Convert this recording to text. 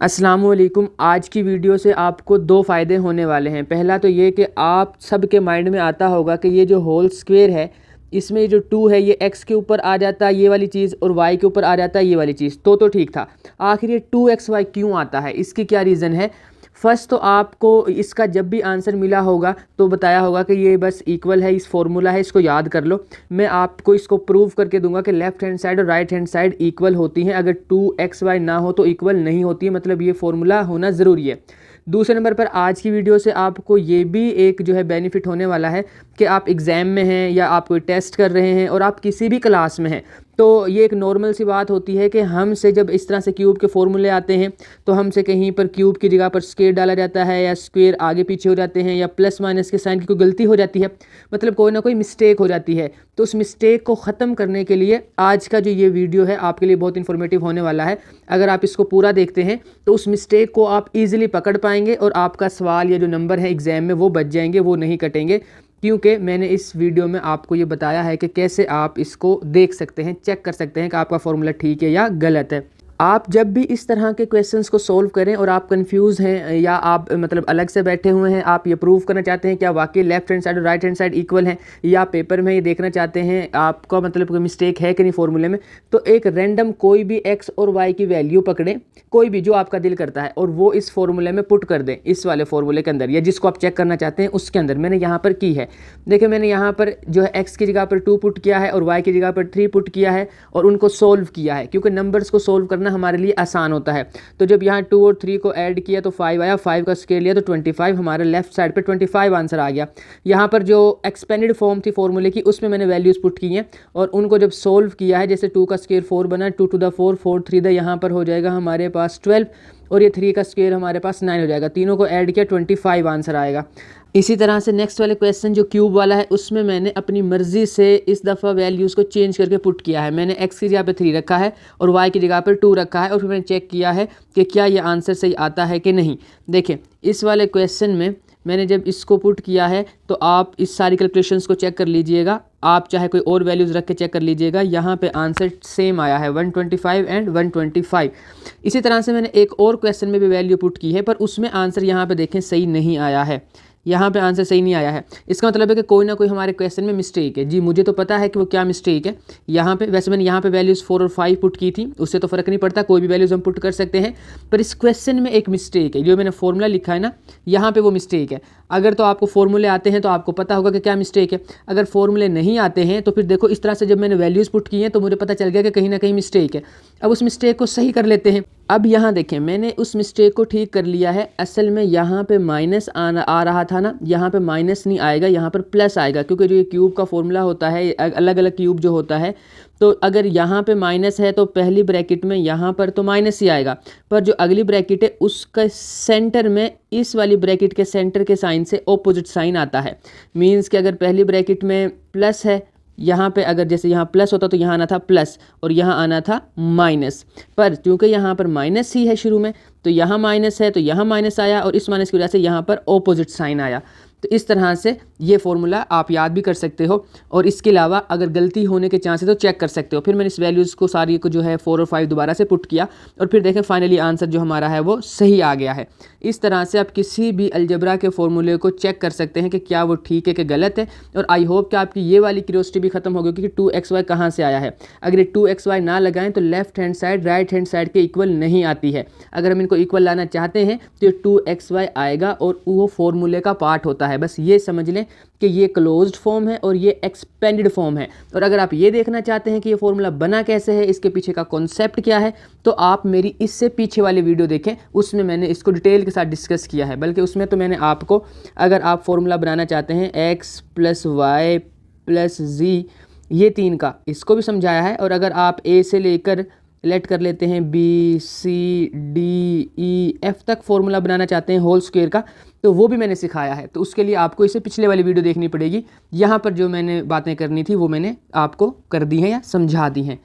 अस्सलामुअलैकुम। आज की वीडियो से आपको दो फ़ायदे होने वाले हैं। पहला तो ये कि आप सबके माइंड में आता होगा कि ये जो होल स्क्वायर है इसमें जो 2 है ये x के ऊपर आ जाता है ये वाली चीज़ और y के ऊपर आ जाता है ये वाली चीज़, तो ठीक था। आखिर ये 2xy क्यों आता है, इसकी क्या रीज़न है? फर्स्ट तो आपको इसका जब भी आंसर मिला होगा तो बताया होगा कि ये बस इक्वल है, इस फॉर्मूला है, इसको याद कर लो। मैं आपको इसको प्रूव करके दूंगा कि लेफ्ट हैंड साइड और राइट हैंड साइड इक्वल होती हैं। अगर 2xy ना हो तो इक्वल नहीं होती है, मतलब ये फॉर्मूला होना ज़रूरी है। दूसरे नंबर पर आज की वीडियो से आपको ये भी एक जो है बेनिफिट होने वाला है कि आप एग्ज़ाम में हैं या आप कोई टेस्ट कर रहे हैं और आप किसी भी क्लास में हैं, तो ये एक नॉर्मल सी बात होती है कि हमसे जब इस तरह से क्यूब के फॉर्मूले आते हैं तो हमसे कहीं पर क्यूब की जगह पर स्क्वायर डाला जाता है या स्क्वायर आगे पीछे हो जाते हैं या प्लस माइनस के साइन की कोई गलती हो जाती है, मतलब कोई ना कोई मिस्टेक हो जाती है। तो उस मिस्टेक को ख़त्म करने के लिए आज का जो ये वीडियो है आपके लिए बहुत इन्फॉर्मेटिव होने वाला है। अगर आप इसको पूरा देखते हैं तो उस मिस्टेक को आप ईजिली पकड़ पाएंगे और आपका सवाल या जो नंबर है एग्ज़ाम में वो बच जाएंगे, वो नहीं कटेंगे, क्योंकि मैंने इस वीडियो में आपको ये बताया है कि कैसे आप इसको देख सकते हैं, चेक कर सकते हैं कि आपका फॉर्मूला ठीक है या गलत है। आप जब भी इस तरह के क्वेश्चंस को सोल्व करें और आप कंफ्यूज हैं या आप मतलब अलग से बैठे हुए हैं, आप ये प्रूव करना चाहते हैं क्या वाकई लेफ्ट हैंड साइड और राइट हैंड साइड इक्वल हैं, या पेपर में ये देखना चाहते हैं आपका मतलब कोई मिस्टेक है कि नहीं फॉर्मूले में, तो एक रैंडम कोई भी एक्स और वाई की वैल्यू पकड़ें, कोई भी जो आपका दिल करता है, और वो इस फॉर्मूले में पुट कर दें, इस वाले फॉर्मूले के अंदर या जिसको आप चेक करना चाहते हैं उसके अंदर। मैंने यहाँ पर की है, देखिए मैंने यहाँ पर जो है एक्स की जगह पर 2 पुट किया है और वाई की जगह पर 3 पुट किया है और उनको सोल्व किया है, क्योंकि नंबर्स को सोल्व करना हमारे लिए आसान होता है। तो जब यहाँ 2 और 3 को ऐड किया तो 5 आया, 5 का स्क्वायर लिया तो 25, हमारे लेफ्ट साइड पे 25 आंसर आ गया। यहाँ पर जो एक्सपेंडेड फॉर्म थी फॉर्मूले की उसमें मैंने वैल्यूज पुट की हैं और उनको जब सोल्व किया है, जैसे 2 का स्क्वायर 4 बना, 2 to the 4, 4 3 यहाँ पर हो जाएगा हमारे पास 12 और ये 3 का स्क्वायर हमारे पास 9 हो जाएगा। तीनों को ऐड किया 25 आंसर आएगा। इसी तरह से नेक्स्ट वाले क्वेश्चन जो क्यूब वाला है उसमें मैंने अपनी मर्ज़ी से इस दफ़ा वैल्यूज़ को चेंज करके पुट किया है। मैंने x की जगह पे 3 रखा है और y की जगह पर 2 रखा है और फिर मैंने चेक किया है कि क्या ये आंसर सही आता है कि नहीं। देखें इस वाले क्वेश्चन में मैंने जब इसको पुट किया है तो आप इस सारी कैलकुलेशंस को चेक कर लीजिएगा, आप चाहे कोई और वैल्यूज़ रख के चेक कर लीजिएगा। यहाँ पे आंसर सेम आया है 125 एंड 125। इसी तरह से मैंने एक और क्वेश्चन में भी वैल्यू पुट की है पर उसमें आंसर यहाँ पे देखें सही नहीं आया है, यहाँ पे आंसर सही नहीं आया है। इसका मतलब है कि कोई ना कोई हमारे क्वेश्चन में मिस्टेक है। जी मुझे तो पता है कि वो क्या मिस्टेक है। यहाँ पे वैसे मैंने यहाँ पे वैल्यूज़ 4 और 5 पुट की थी, उससे तो फ़र्क नहीं पड़ता, कोई भी वैल्यूज़ हम पुट कर सकते हैं, पर इस क्वेश्चन में एक मिस्टेक है। जो मैंने फॉर्मूला लिखा है ना यहाँ पे वो मिस्टेक है। अगर तो आपको फॉर्मूले आते हैं तो आपको पता होगा कि क्या मिस्टेक है, अगर फॉर्मूले नहीं आते हैं तो फिर देखो इस तरह से जब मैंने वैल्यूज़ पुट की हैं तो मुझे पता चल गया कि कहीं ना कहीं मिस्टेक है। अब उस मिस्टेक को सही कर लेते हैं। अब यहाँ देखें मैंने उस मिस्टेक को ठीक कर लिया है। असल में यहाँ पे माइनस आ रहा था ना, यहाँ पे माइनस नहीं आएगा, यहाँ पर प्लस आएगा, क्योंकि जो ये क्यूब का फॉर्मूला होता है अलग अलग क्यूब जो होता है, तो अगर यहाँ पे माइनस है तो पहली ब्रैकेट में यहाँ पर तो माइनस ही आएगा, पर जो अगली ब्रैकेट है उसका सेंटर में इस वाली ब्रैकेट के सेंटर के साइन से ऑपोजिट साइन आता है। मीन्स कि अगर पहली ब्रैकेट में प्लस है, यहाँ पे अगर जैसे यहाँ प्लस होता तो यहाँ आना था प्लस और यहाँ आना था माइनस, पर क्योंकि यहाँ पर माइनस ही है शुरू में तो यहाँ माइनस है तो यहाँ माइनस आया और इस माइनस की वजह से यहाँ पर ऑपोजिट साइन आया। तो इस तरह से ये फॉर्मूला आप याद भी कर सकते हो और इसके अलावा अगर गलती होने के चांसेस तो चेक कर सकते हो। फिर मैंने इस वैल्यूज़ को सारी को जो है 4 और 5 दोबारा से पुट किया और फिर देखें फाइनली आंसर जो हमारा है वो सही आ गया है। इस तरह से आप किसी भी अलजबरा के फॉर्मूले को चेक कर सकते हैं कि क्या वो ठीक है कि गलत है। और आई होप कि आपकी ये वाली क्यूरियोसिटी भी खत्म हो गई कि 2xy कहाँ से आया है। अगर ये 2xy ना लगाएं तो left hand side right hand side के इक्वल नहीं आती है। अगर हम इनको इक्वल लाना चाहते हैं तो ये 2xy आएगा और वो फॉर्मूले का पार्ट होता है। बस ये समझ लें कि ये क्लोज्ड फॉर्म है और ये एक्सपेंडेड फॉर्म है। और अगर आप ये देखना चाहते हैं कि ये फॉर्मूला बना कैसे है, इसके पीछे का कॉन्सेप्ट क्या है, तो आप मेरी इससे पीछे वाली वीडियो देखें, उसमें मैंने इसको डिटेल के साथ डिस्कस किया है। बल्कि उसमें तो मैंने आपको अगर आप फॉर्मूला बनाना चाहते हैं x + y + z ये 3 का, इसको भी समझाया है। और अगर आप a से लेकर लेट कर लेते हैं b c d e f तक फॉर्मूला बनाना चाहते हैं होल स्क्वायर का, तो वो भी मैंने सिखाया है। तो उसके लिए आपको इससे पिछले वाली वीडियो देखनी पड़ेगी। यहाँ पर जो मैंने बातें करनी थी वो मैंने आपको कर दी हैं या समझा दी हैं।